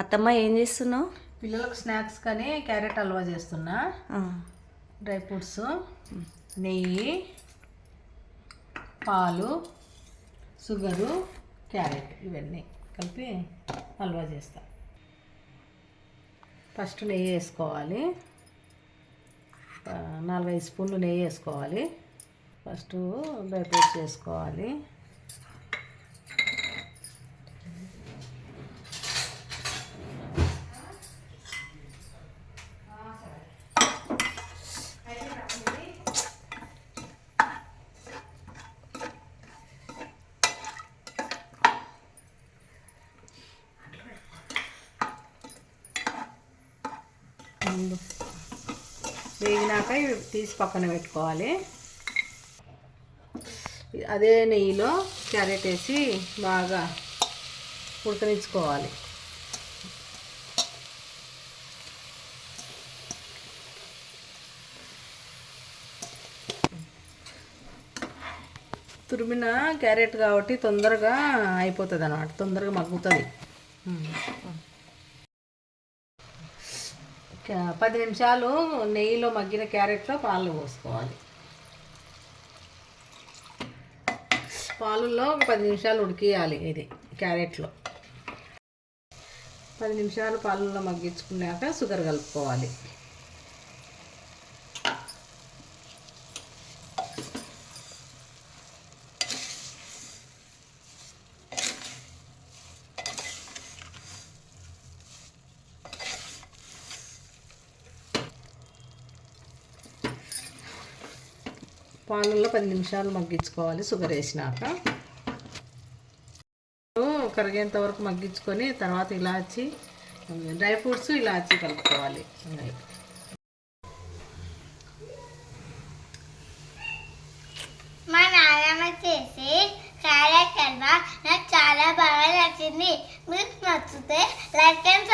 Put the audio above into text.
అత్తమ్మ ఏం చేస్తున్నావు? పిల్లలకు స్నాక్స్ కానీ క్యారెట్ హల్వా చేస్తున్నా. డ్రై ఫ్రూట్స్, నెయ్యి, పాలు, షుగరు, క్యారెట్ ఇవన్నీ కలిపి హల్వా చేస్తా. ఫస్ట్ నెయ్యి వేసుకోవాలి. 4-5 స్పూన్లు నెయ్యి వేసుకోవాలి. ఫస్ట్ డ్రై ఫ్రూట్స్ వేసుకోవాలి. వేగినాక ఇవి తీసి పక్కన పెట్టుకోవాలి. అదే నెయ్యిలో క్యారెట్ వేసి బాగా ఉడకనిచ్చుకోవాలి. తురిమిన క్యారెట్ కాబట్టి తొందరగా అయిపోతుంది అన్నమాట, తొందరగా మగ్గుతుంది. 10 నిమిషాలు నెయ్యిలో మగ్గిన క్యారెట్లో పాలు పోసుకోవాలి. పాలుల్లో 10 నిమిషాలు ఉడికియాలి. ఇది క్యారెట్లో 10 నిమిషాలు పాలల్లో మగ్గించుకున్నాక షుగర్ కలుపుకోవాలి. పాలల్లో 10 నిమిషాలు మగ్గించుకోవాలి షుగర్ వేసినాక. కరిగేంత వరకు మగ్గించుకొని తర్వాత ఇలాచి, డ్రై ఫ్రూట్స్, ఇలాచి కలుపుకోవాలి. మా నాన్నమ్మ చేసి క్యారెట్ హల్వా నాకు చాలా బాగా నచ్చింది. మీకు నచ్చితే లైక్ అండ్